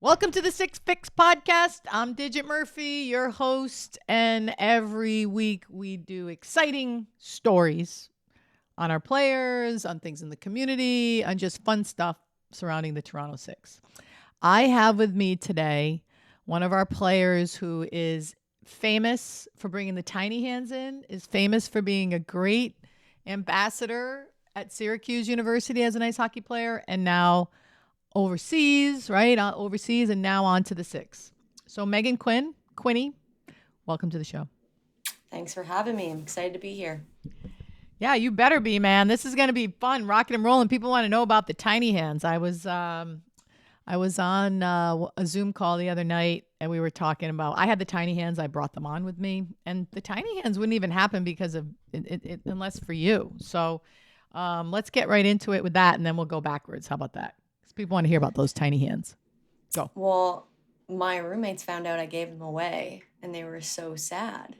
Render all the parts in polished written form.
Welcome to the Six Fix Podcast. I'm Digit Murphy, your host, and every week we do exciting stories on our players, on things in the community, on just fun stuff surrounding the Toronto Six. I have with me today one of our players who is famous for bringing the tiny hands in, is famous for being a great ambassador at Syracuse University as an ice hockey player, and now overseas, right? Overseas and now on to the Six. So Megan Quinny, welcome to the show. Thanks for having me. I'm excited to be here. Yeah, you better be, man. This is going to be fun, rocking and rolling. People want to know about the tiny hands. I was on a Zoom call the other night, and we were talking about. I had the tiny hands. I brought them on with me, and the tiny hands wouldn't even happen because of it unless for you. So let's get right into it with that, and then we'll go backwards. How about that? People want to hear about those tiny hands. Go. Well, my roommates found out I gave them away, and they were so sad.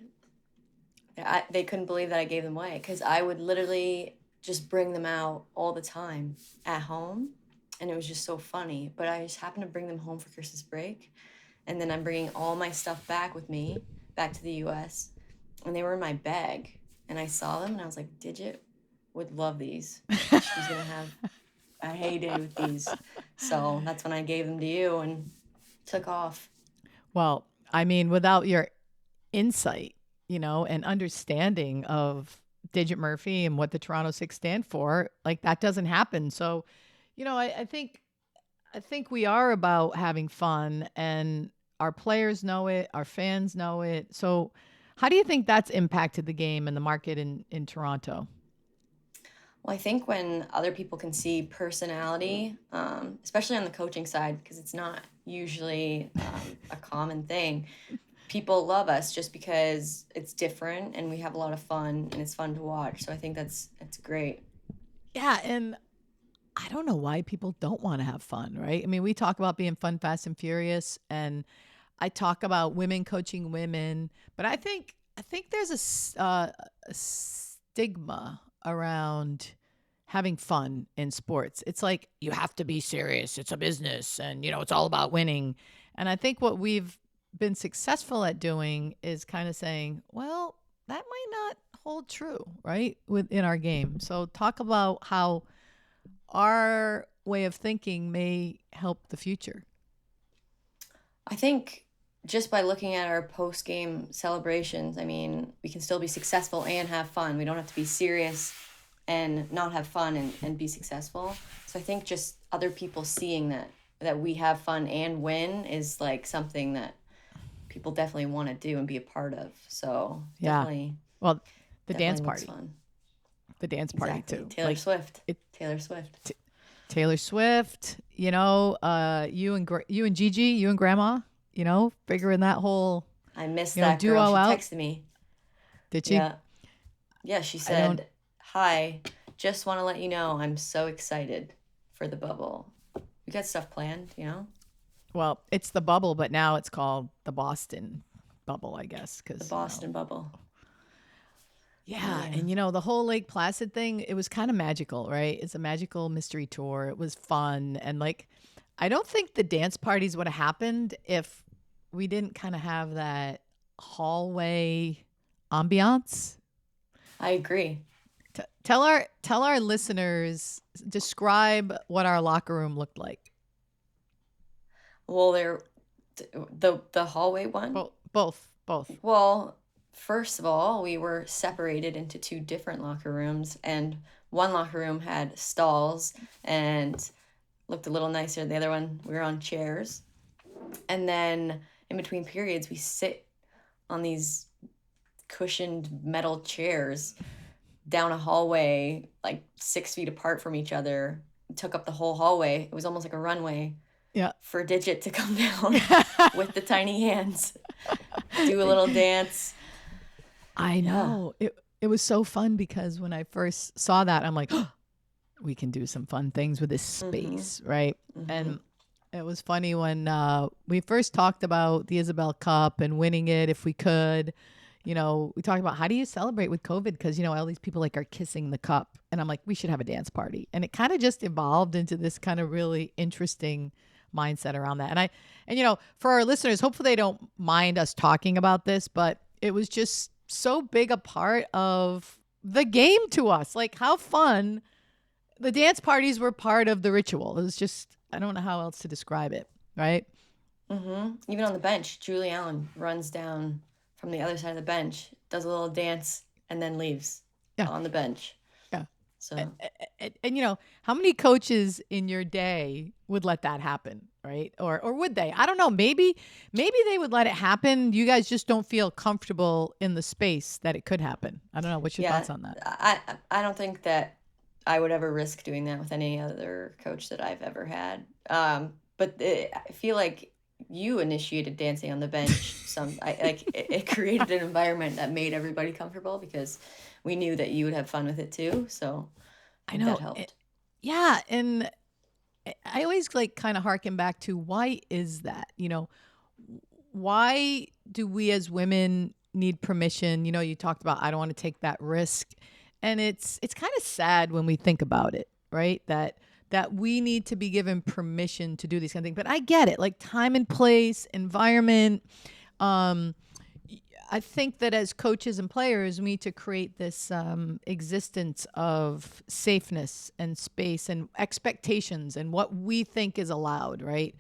They couldn't believe that I gave them away because I would literally just bring them out all the time at home, and it was just so funny. But I just happened to bring them home for Christmas break, and then I'm bringing all my stuff back with me, back to the U.S., and they were in my bag, and I saw them, and I was like, Digit would love these. She's going to have a heyday with these. So that's when I gave them to you and took off. Well, I mean, without your insight, and understanding of Digit Murphy and what the Toronto Six stand for, like that doesn't happen. So, I think we are about having fun, and our players know it, our fans know it. So, how do you think that's impacted the game and the market in Toronto? Well, I think when other people can see personality, especially on the coaching side, because it's not usually a common thing, people love us just because it's different and we have a lot of fun and it's fun to watch. So I think that's great. Yeah, and I don't know why people don't want to have fun, right? I mean, we talk about being fun, fast, and furious, and I talk about women coaching women, but I think there's a stigma around having fun in sports. It's like you have to be serious. It's a business, and it's all about winning. And I think what we've been successful at doing is kind of saying, well, that might not hold true, right? Within our game. So talk about how our way of thinking may help the future. I think just by looking at our post game celebrations, I mean, we can still be successful and have fun. We don't have to be serious and not have fun and be successful. So I think just other people seeing that we have fun and win is like something that people definitely want to do and be a part of. So Yeah. definitely, Well, the dance definitely looks party, fun. the dance party Exactly. too. Taylor Like Swift. it, Taylor Swift. Taylor Swift, you and Gigi, you and Grandma, figuring that whole, I missed that girl. duo She out. texted me. Did she? Yeah. Yeah, she I don't. said, "Hi, just want to let you know I'm so excited for the bubble. We got stuff planned. Well, it's the bubble, but now it's called the Boston bubble, I guess, The because Boston bubble." yeah, Yeah. and the whole Lake Placid thing, it was kind of magical, right? It's a magical mystery tour. It was fun, and like, I don't think the dance parties would have happened if we didn't kind of have that hallway ambiance. I agree. Tell our listeners, describe what our locker room looked like. Well, the hallway one. Both. Well, first of all, we were separated into two different locker rooms, and one locker room had stalls and looked a little nicer. The other one, we were on chairs. And then in between periods, we sit on these cushioned metal chairs down a hallway, like 6 feet apart from each other. It took up the whole hallway. It was almost like a runway. Yeah. for Digit to come down with the tiny hands, do a little dance. I Yeah. know. It was so fun because when I first saw that, I'm like, oh, we can do some fun things with this Mm-hmm. space, right? Mm-hmm. And it was funny when we first talked about the Isabel Cup and winning it if we could. We talked about how do you celebrate with COVID because all these people like are kissing the cup, and I'm like, we should have a dance party, and it kind of just evolved into this kind of really interesting mindset around that. And for our listeners, hopefully they don't mind us talking about this, but it was just so big a part of the game to us. Like how fun the dance parties were part of the ritual. It was just, I don't know how else to describe it, right? Mm-hmm. Even on the bench, Julie Allen runs down from the other side of the bench, does a little dance, and then leaves Yeah. on the bench. Yeah. So And how many coaches in your day would let that happen, right? Or would they? I don't know. Maybe they would let it happen. You guys just don't feel comfortable in the space that it could happen. I don't know. What's your yeah, thoughts on that? I don't think that I would ever risk doing that with any other coach that I've ever had. But I feel like you initiated dancing on the bench. It created an environment that made everybody comfortable because we knew that you would have fun with it too. So I I think that know. helped. Yeah, and I always like kind of harken back to why is that? Why do we as women need permission? You talked about I don't want to take that risk. And it's kind of sad when we think about it, right? That we need to be given permission to do these kind of things. But I get it, like time and place, environment. Um, I think that as coaches and players, we need to create this existence of safeness and space and expectations and what we think is allowed, right?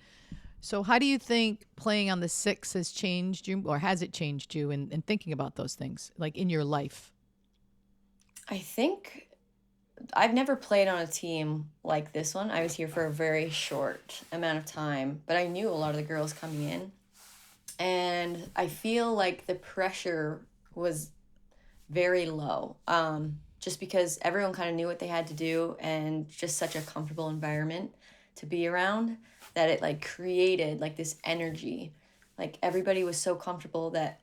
So, how do you think playing on the six has changed you, or has it changed you in thinking about those things, like in your life? I think I've never played on a team like this one. I was here for a very short amount of time, but I knew a lot of the girls coming in. And I feel like the pressure was very low, just because everyone kind of knew what they had to do and just such a comfortable environment to be around that it like created like this energy. Like everybody was so comfortable that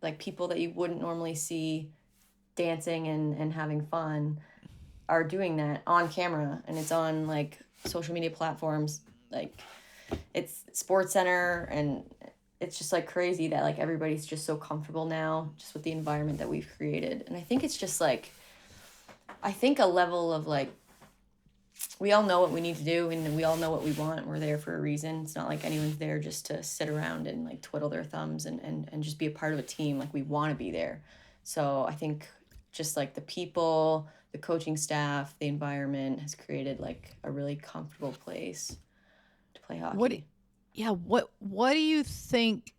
like people that you wouldn't normally see dancing and having fun are doing that on camera, and it's on like social media platforms like it's Sports Center, and it's just like crazy that like everybody's just so comfortable now just with the environment that we've created. And I think it's just like I think a level of like we all know what we need to do and we all know what we want. We're there for a reason. It's not like anyone's there just to sit around and like twiddle their thumbs and just be a part of a team. Like we want to be there. So I think just like the people, the coaching staff, the environment has created like a really comfortable place to play What, hockey. yeah, what do you think?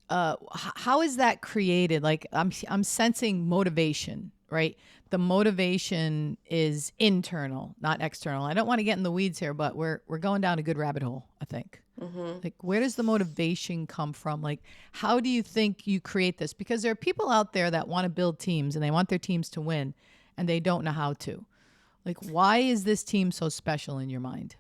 How is that created? Like I'm sensing motivation, right? The motivation is internal, not external. I don't want to get in the weeds here, but we're going down a good rabbit hole, I think. Mm-hmm. Like where does the motivation come from? Like how do you think you create this? Because there are people out there that want to build teams and they want their teams to win and they don't know how to. Like why is this team so special in your mind?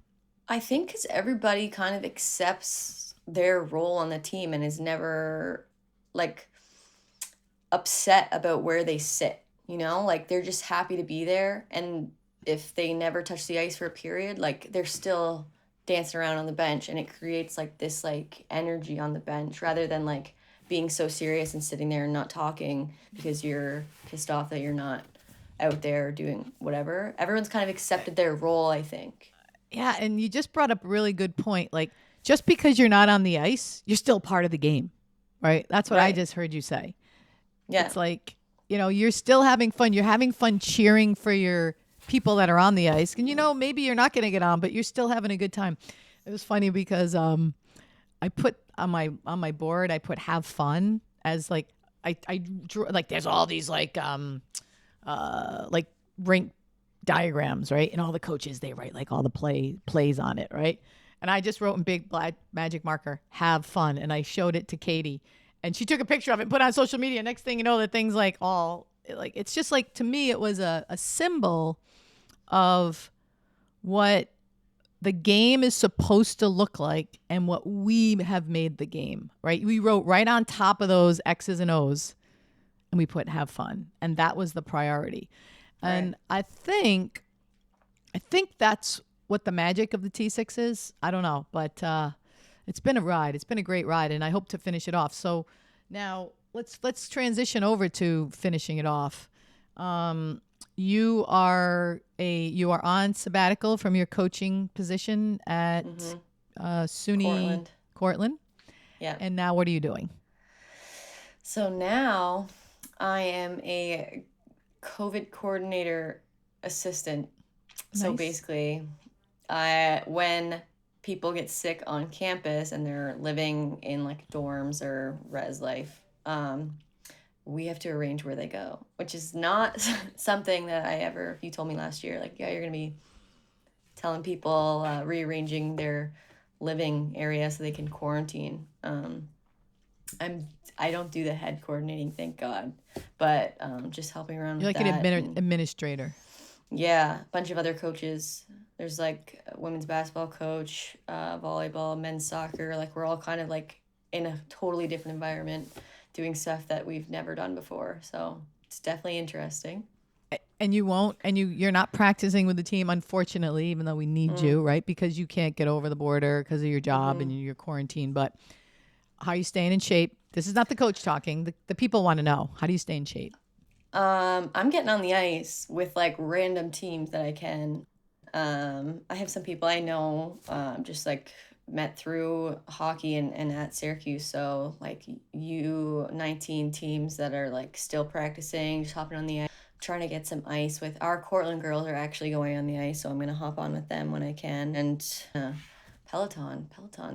I think because everybody kind of accepts their role on the team and is never like upset about where they sit, you know? Like they're just happy to be there. And if they never touch the ice for a period, like they're still dancing around on the bench, and it creates like this like energy on the bench rather than like being so serious and sitting there and not talking because you're pissed off that you're not out there doing whatever. Everyone's kind of accepted their role, I think. Yeah, and you just brought up a really good point. Like just because you're not on the ice, you're still part of the game. Right? That's what I Right. just heard you say. Yeah. It's like, you're still having fun. You're having fun cheering for your people that are on the ice. And maybe you're not going to get on, but you're still having a good time. It was funny because I put on my board, I put have fun as like I drew like there's all these like rink diagrams, right? And all the coaches they write like all the plays on it, right? And I just wrote in big black magic marker, have fun. And I showed it to Katie. And she took a picture of it and put it on social media. Next thing you know, the thing's like all like it's just like to me, it was a symbol of what the game is supposed to look like and what we have made the game, right? We wrote right on top of those X's and O's and we put have fun. And that was the priority. Right. And I think that's what the magic of the T6 is. I don't know, but it's been a ride. It's been a great ride, and I hope to finish it off. So now let's transition over to finishing it off. You are on sabbatical from your coaching position at SUNY Cortland. Yeah. And now what are you doing? So now I am a COVID coordinator assistant. So Nice. basically, when people get sick on campus and they're living in like dorms or res life, we have to arrange where they go, which is not something that you told me last year, like, yeah, you're going to be telling people, rearranging their living area so they can quarantine. I don't do the head coordinating, thank God, but just helping around You're with like that. an administrator. Yeah, a bunch of other coaches. There's like a women's basketball coach, volleyball, men's soccer. Like we're all kind of like in a totally different environment doing stuff that we've never done before. So it's definitely interesting. And you're not practicing with the team, unfortunately, even though we need you, right? Because you can't get over the border because of your job and your quarantine. But how are you staying in shape? This is not the coach talking. The people want to know. How do you stay in shape? I'm getting on the ice with like random teams that I can. I have some people I know, just like met through hockey and at Syracuse. So like U19 teams that are like still practicing, just hopping on the ice, trying to get some ice with our Cortland girls are actually going on the ice. So I'm going to hop on with them when I can. And Peloton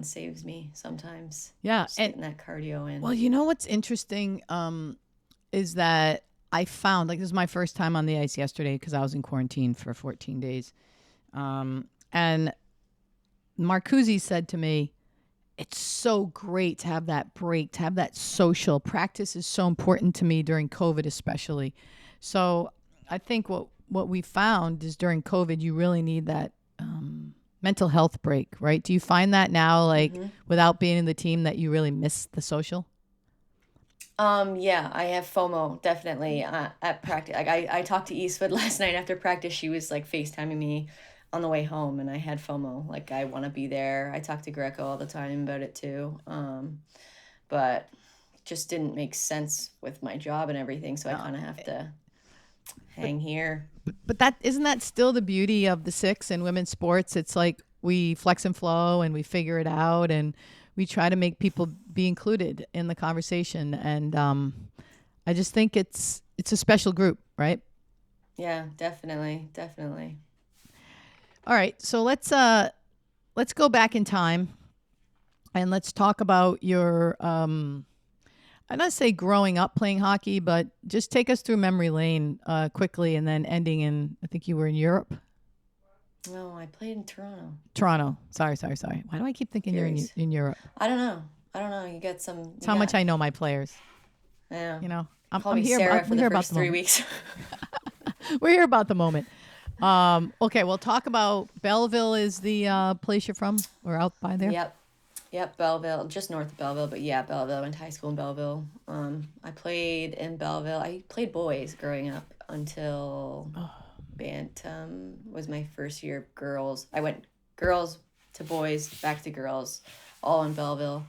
saves me sometimes. Yeah. Just And getting that cardio in. well, you know what's interesting is that I found, like, this is my first time on the ice yesterday because I was in quarantine for 14 days. And Marcuzzi said to me, it's so great to have that break, to have that social. Practice is so important to me during COVID, especially. So I think what we found is during COVID, you really need that mental health break, right? Do you find that now, like, without being in the team, that you really miss the social? Yeah, I have FOMO definitely at practice. Like I talked to Eastwood last night after practice. She was like FaceTiming me on the way home, and I had FOMO. Like I want to be there. I talk to Greco all the time about it too. But it just didn't make sense with my job and everything, so I kind of have to hang here. But that isn't that still the beauty of the six and women's sports. It's like we flex and flow and we figure it out and we try to make people be included in the conversation. And I just think it's a special group, right? Yeah, definitely, definitely. All right, so let's go back in time and let's talk about your I don't say growing up playing hockey, but just take us through memory lane quickly, and then ending in, I think you were in Europe. No, I played in Toronto. Toronto. Sorry. Why do I keep thinking you're Curious. in Europe? I don't know. You got some. It's how much I know my players. Yeah. You know, Call I'm me here. Sarah for We're the here about first the 3 moment. weeks. We're here about the moment. Okay, we'll talk about Belleville. Is the place you're from? We're out by there. Yep, Belleville, just north of Belleville, but yeah, Belleville. I went to high school in Belleville. I played in Belleville. I played boys growing up until Bantam was my first year of girls. I went girls to boys, back to girls, all in Belleville.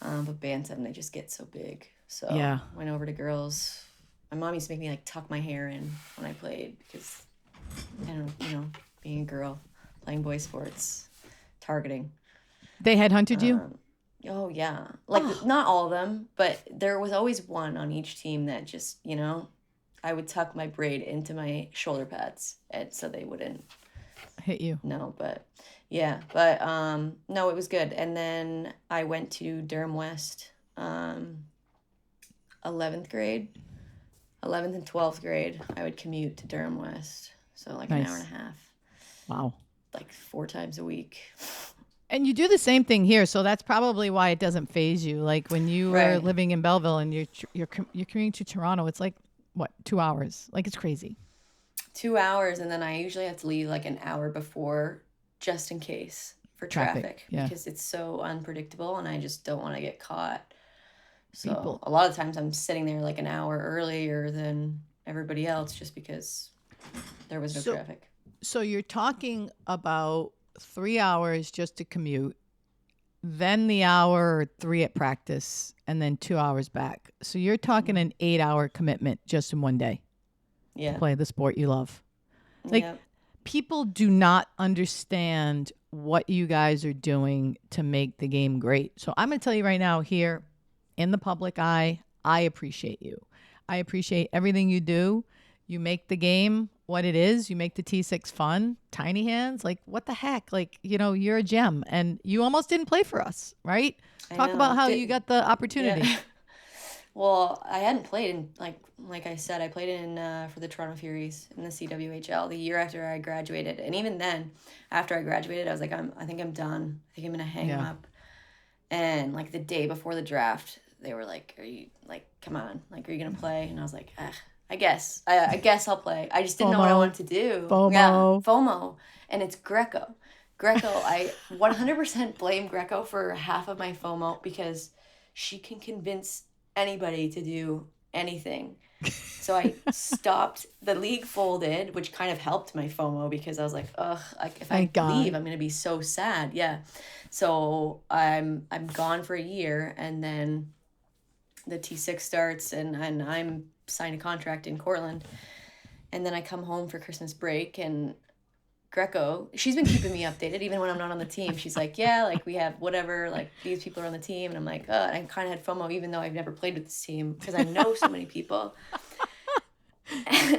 But Bantam, they just get so big. So Yeah. went over to girls. My mom used to make me like tuck my hair in when I played because, being a girl, playing boys sports, targeting. They headhunted you. Oh yeah, like not all of them, but there was always one on each team that just I would tuck my braid into my shoulder pads, and so they wouldn't Hit you. know. But yeah, but no, it was good. And then I went to Durham West, 11th grade, 11th and 12th grade. I would commute to Durham West, so like Nice. an hour and a half, Wow. like 4 times a week. And you do the same thing here, so that's probably why it doesn't phase you. Like when you were Right. living in Belleville and you're commuting to Toronto, it's like what, 2 hours? Like it's crazy. 2 hours, and then I usually have to leave like an hour before just in case for Traffic. traffic Yeah. because it's so unpredictable and I just don't want to get caught. So People. a lot of times I'm sitting there like an hour earlier than everybody else just because there was no So traffic. so you're talking about 3 hours just to commute, then the hour or three at practice, and then 2 hours back. So you're talking an 8 hour commitment just in one day to Yeah. play the sport you love. Like, Yep. people do not understand what you guys are doing to make the game great. So I'm going to tell you right now, here in the public eye, I appreciate you. I appreciate everything you do. You make the game what it is. You make the T6 fun. Tiny hands, like, what the heck? Like, you're a gem, and you almost didn't play for us, right? I Talk about know. how you got the opportunity. Yeah. Well, I hadn't played in like I said, I played in for the Toronto Furies in the CWHL the year after I graduated, and even then, after I graduated, I was like, I think I'm done. I think I'm gonna hang Yeah. up. And like the day before the draft, they were like, "Are you like, come on, like, are you gonna play?" And I was like, I guess, I guess I'll play. I just didn't know what I FOMO. wanted to do. Yeah, FOMO. FOMO, and it's Greco. Greco, I 100% blame Greco for half of my FOMO because she can convince anybody to do anything. So I stopped. The league folded, which kind of helped my FOMO because I was like, ugh, like if I Thank God. leave, I'm gonna be so sad. Yeah. So I'm gone for a year, and then the T6 starts, and I'm signed a contract in Cortland, and then I come home for Christmas break, and Greco, she's been keeping me updated even when I'm not on the team. She's like, yeah, like we have whatever, like these people are on the team, and I'm like, oh, and I kind of had FOMO even though I've never played with this team because I know so many people.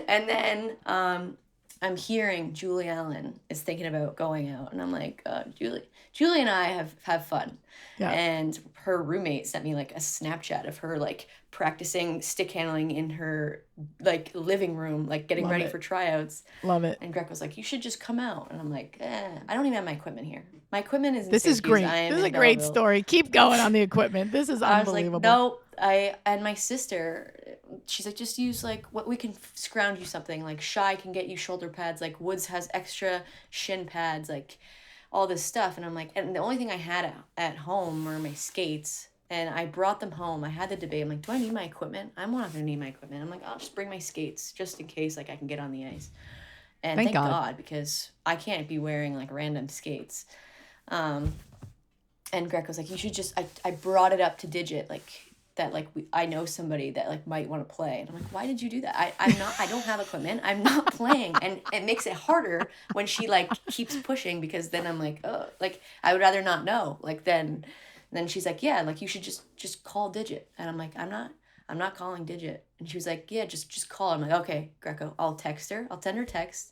And then I'm hearing Julie Allen is thinking about going out, and I'm like, Julie and I have fun. Yeah. And her roommate sent me like a Snapchat of her like practicing stick handling in her like living room, like getting Love ready it. for tryouts. Love it. And Greg was like, "You should just come out." And I'm like, I don't even have my equipment here. My equipment is in This is Syracuse. great. I am This is in a great Belleville. story. Keep going on the equipment. This is I was like, unbelievable. no, and my sister, she's like, just use like what we can scrounge you something. Like Shy can get you shoulder pads. Like Woods has extra shin pads. Like all this stuff. And I'm like, and the only thing I had at home were my skates. And I brought them home. I had the debate. I'm like, do I need my equipment? I'm not going to need my equipment. I'm like, I'll just bring my skates just in case like I can get on the ice. And Thank thank God. God because I can't be wearing like random skates. And Greg was like, you should just, I brought it up to Digit, like that, like I know somebody that like might want to play. And I'm like, why did you do that? I don't have equipment. I'm not playing. And it makes it harder when she like keeps pushing because then I'm like, oh, like I would rather not know. Like then she's like, yeah, like you should just call Digit. And I'm like, I'm not calling Digit. And she was like, yeah, just call. I'm like, okay, Greco, I'll text her. I'll send her text.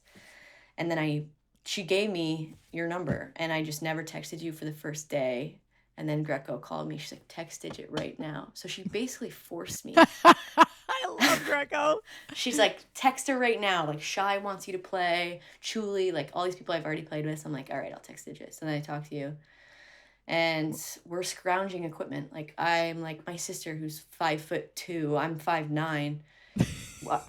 And then she gave me your number, and I just never texted you for the first day. And then Greco called me. She's like, text Digit right now. So she basically forced me. I love Greco. She's like, text her right now. Like, Shy wants you to play. Chuli, like all these people I've already played with. So I'm like, all right, I'll text Digit. So then I talk to you. And we're scrounging equipment. Like, I'm like my sister who's 5'2". I'm 5'9".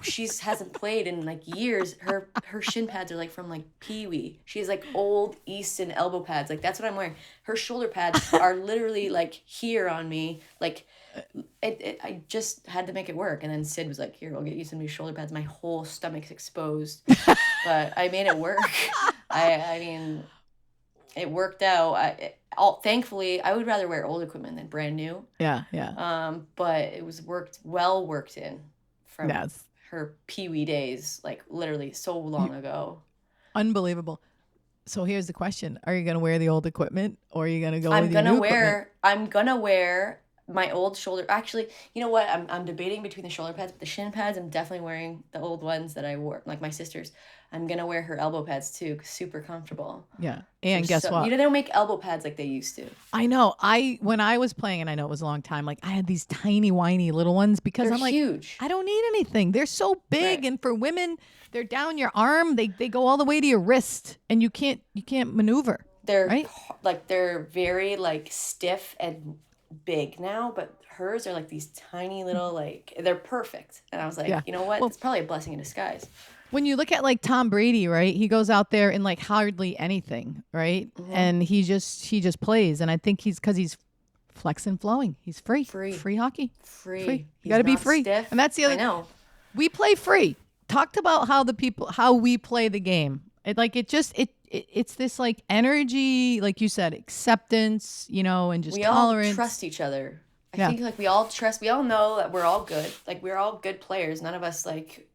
She hasn't played in like years. Her shin pads are like from like Pee-wee. She has like old Easton elbow pads. Like that's what I'm wearing. Her shoulder pads are literally like here on me. Like I just had to make it work. And then Sid was like, "Here, I'll get you some new shoulder pads." My whole stomach's exposed, but I made it work. I mean, it worked out. Thankfully, I would rather wear old equipment than brand new. Yeah. But it was worked in from Yes. her Pee-wee days, like literally so long ago. Unbelievable. So here's the question: are you going to wear the old equipment, or are you going to go with your new equipment? I'm gonna wear my old shoulder. Actually, you know what? I'm debating between the shoulder pads, but the shin pads, I'm definitely wearing the old ones that I wore, like my sister's. I'm gonna wear her elbow pads too, super comfortable. Yeah. And guess what? They don't make elbow pads like they used to. I know. When I was playing, and I know it was a long time, like I had these tiny, whiny little ones because They're I'm like, huge. I don't need anything. They're so big, Right. and for women, they're down your arm. They go all the way to your wrist, and you can't maneuver. They're right? like they're very like stiff and big now, but hers are like these tiny little like they're perfect. And I was like, Yeah. you know what? Well- It's probably a blessing in disguise. when you look at like Tom Brady, right? He goes out there in like hardly anything, right? Mm-hmm. And he just plays. And I think he's flex and flowing. He's free. Free. Free hockey. Free. Free. You got He's to be not free. And stiff. that's the I other, know. we play free. Talked about how we play the game. It's this like energy, like you said, acceptance, and just We all tolerance. trust each other. I Yeah. think like we all know that we're all good. Like we're all good players. None of us like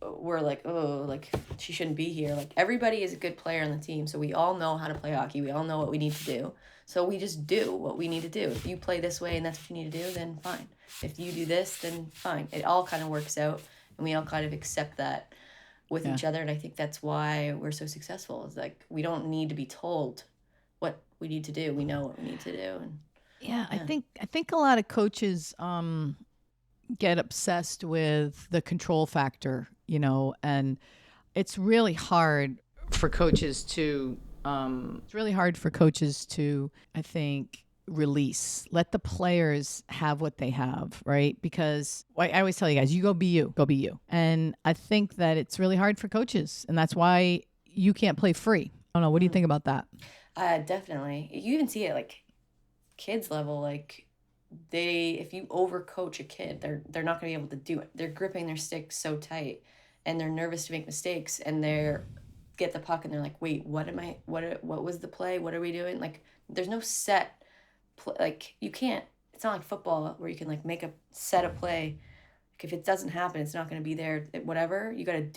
we're like, oh, like she shouldn't be here. Like everybody is a good player on the team. So we all know how to play hockey. We all know what we need to do. So we just do what we need to do. If you play this way and that's what you need to do, then fine. If you do this, then fine. It all kind of works out and we all kind of accept that with each other. And I think that's why we're so successful. Is like we don't need to be told what we need to do. We know what we need to do. And Yeah, I think a lot of coaches get obsessed with the control factor, and it's really hard for coaches to I think let the players have what they have, right? Because I always tell you guys, you go be you. And I think that it's really hard for coaches, and that's why you can't play free. I don't know. What do you think about that? definitely. You even see it like kids level, like if you overcoach a kid, they're not gonna be able to do it. They're gripping their stick so tight and they're nervous to make mistakes and they're get the puck and they're like, wait, what was the play? What are we doing? Like there's no set like you can't, it's not like football where you can like make a set of play. Like if it doesn't happen, it's not gonna be there. Whatever. You have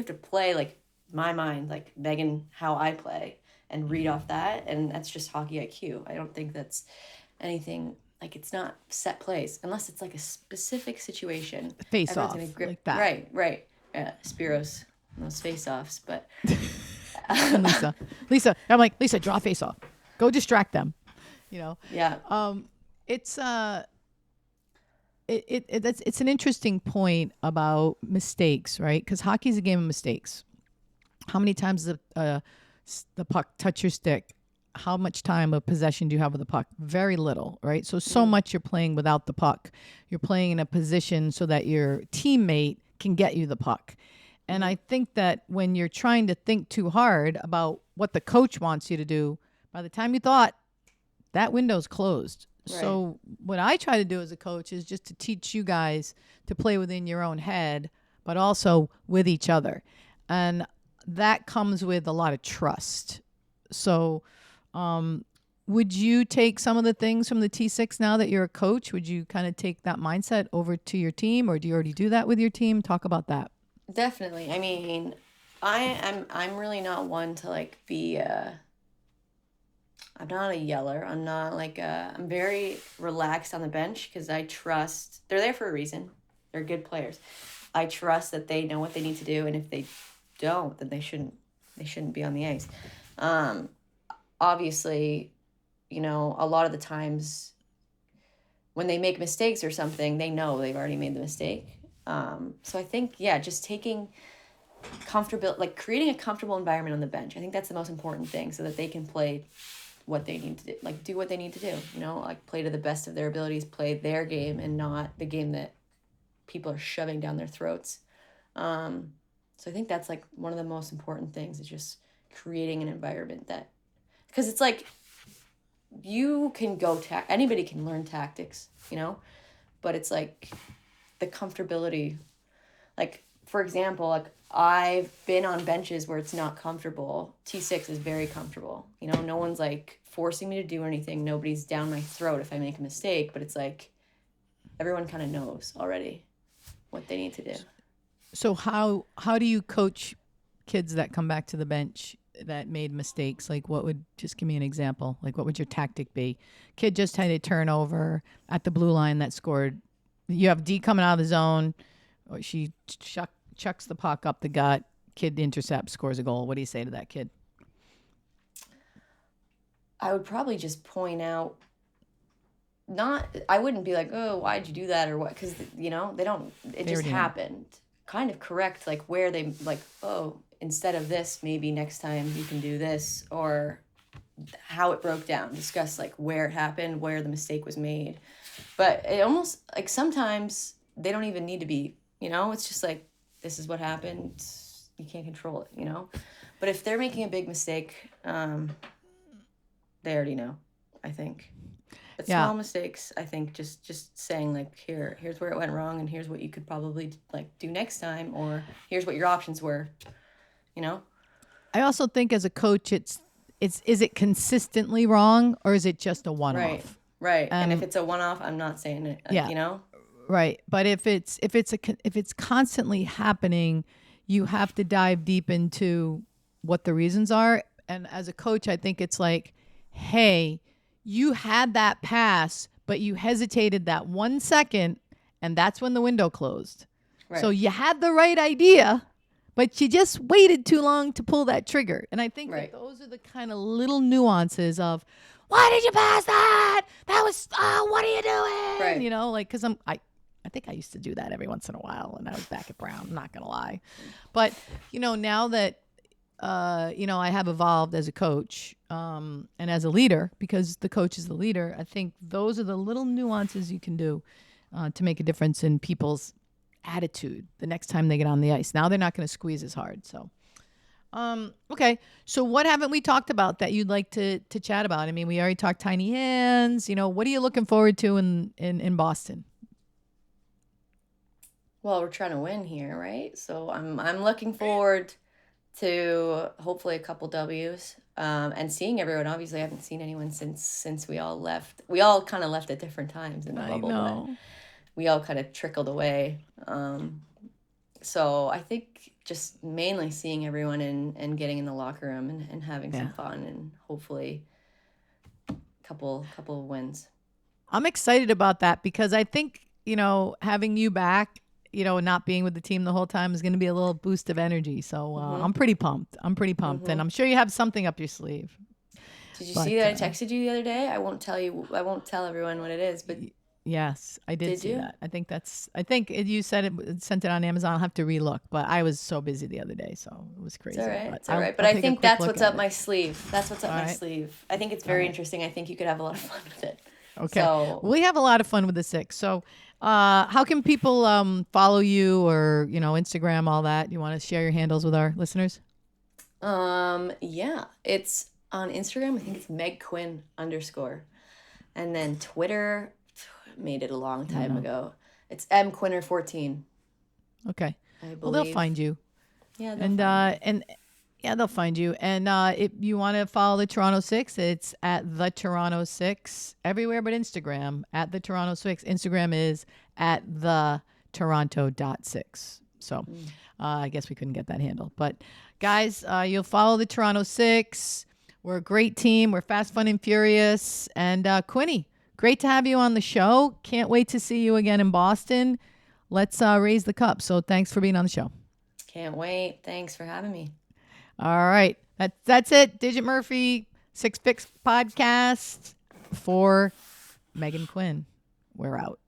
to play like my mind, like Megan, how I play and read off that, and that's just hockey IQ. I don't think that's anything like it's not set plays unless it's like a specific situation. Face Everyone's off gonna grip like that. right. Spiros, those face offs, but And Lisa, I'm like, Lisa, draw face off. Go distract them. yeah, It's it's an interesting point about mistakes, right? Because hockey's a game of mistakes. How many times the puck touch your stick? How much time of possession do you have with the puck? Very little, right? So much you're playing without the puck. You're playing in a position so that your teammate can get you the puck. And I think that when you're trying to think too hard about what the coach wants you to do, by the time you thought, that window's closed. right. So what I try to do as a coach is just to teach you guys to play within your own head, but also with each other. And that comes with a lot of trust. So would you take some of the things from the T6 now that you're a coach? Would you kind of take that mindset over to your team, or do you already do that with your team? Talk about that. Definitely. I mean, I'm really not one to like be I'm not a yeller. I'm not like I'm very relaxed on the bench because I trust they're there for a reason. They're good players. I trust that they know what they need to do, and if they don't, then they shouldn't be on the ice. Obviously, a lot of the times when they make mistakes or something, they know they've already made the mistake. So I think, yeah, just taking comfortable, like creating a comfortable environment on the bench. I think that's the most important thing so that they can play what they need to do, like do what they need to do, like play to the best of their abilities, play their game and not the game that people are shoving down their throats. So I think that's like one of the most important things is just creating an environment that, because it's like you can anybody can learn tactics, but it's like the comfortability. Like, for example, like I've been on benches where it's not comfortable. T6 is very comfortable. No one's like forcing me to do anything. Nobody's down my throat if I make a mistake, but it's like everyone kind of knows already what they need to do. So how do you coach kids that come back to the bench that made mistakes? Like just give me an example. Like what would your tactic be? Kid just had a turnover at the blue line that scored. You have D coming out of the zone. Or she chucks the puck up the gut. Kid intercepts, scores a goal. What do you say to that kid? I would probably just point out, I wouldn't be like, oh, why'd you do that or what? Because, they don't, it just happened. Kind of correct, like where they, like, oh, instead of this, maybe next time you can do this, or how it broke down. Discuss like where it happened, where the mistake was made. But it almost, like sometimes they don't even need to be, it's just like, this is what happened, you can't control it, you know. But if they're making a big mistake, they already know, I think. But Yeah. small mistakes, I think, just saying like, here's where it went wrong, and here's what you could probably like do next time, or here's what your options were, you know. I also think as a coach, it's is it consistently wrong or is it just a one Right, off? right. And if it's a one-off, I'm not saying it, Yeah, you know. right. But if it's constantly happening, you have to dive deep into what the reasons are. And as a coach, I think it's like, hey, you had that pass, but you hesitated that 1 second, and that's when the window closed. So Right, you had the right idea, but you just waited too long to pull that trigger. And I think that right, those are the kind of little nuances of, why did you pass that? That was, what are you doing? right. You know, like, because I think I used to do that every once in a while when I was back at Brown. I'm not going to lie. But, now that, I have evolved as a coach and as a leader, because the coach is the leader, I think those are the little nuances you can do to make a difference in people's attitude the next time they get on the ice. Now they're not going to squeeze as hard. So, okay. So what haven't we talked about that you'd like to chat about? I mean, we already talked tiny hands. What are you looking forward to in Boston? Well, we're trying to win here, right? So I'm looking forward to hopefully a couple W's, and seeing everyone. Obviously, I haven't seen anyone since we all left. We all kind of left at different times in the I bubble, but know. we all kind of trickled away. So I think just mainly seeing everyone and getting in the locker room and having some Yeah. fun, and hopefully couple of wins. I'm excited about that because I think, having you back, not being with the team the whole time is going to be a little boost of energy. So Mm-hmm. I'm pretty pumped. I'm pretty pumped. Mm-hmm. And I'm sure you have something up your sleeve. Did you see But that I texted you the other day? I won't tell you. I won't tell everyone what it is. But yes, I did did see you? that. You said sent it on Amazon. I'll have to relook, but I was so busy the other day. So it was It's all crazy. right. But It's all right. But I'll I take a think quick that's look what's at up it. my sleeve. That's what's up All my right. sleeve. I think it's All very right. interesting. I think you could have a lot of fun with it. Okay. So, We have a lot of fun with the six. So, how can people follow you or, Instagram, all that? You want to share your handles with our listeners? yeah, it's on Instagram. I think it's Meg Quinn _ and then Twitter. Made it a long I don't time know. ago. It's mquinner14, Okay. I Well, they'll believe. find you. Yeah, they'll And find me. and yeah, they'll find you. And if you want to follow the Toronto Six, it's at the Toronto Six everywhere but Instagram at the Toronto Six. Instagram is at the Toronto.6. So I guess we couldn't get that handle. But guys, you'll follow the Toronto Six. We're a great team. We're fast, fun, and furious. And Quinny, great to have you on the show. Can't wait to see you again in Boston. Let's raise the cup. So thanks for being on the show. Can't wait. Thanks for having me. All right. That's it. Digit Murphy, Six Fix Podcast for Megan Quinn. We're out.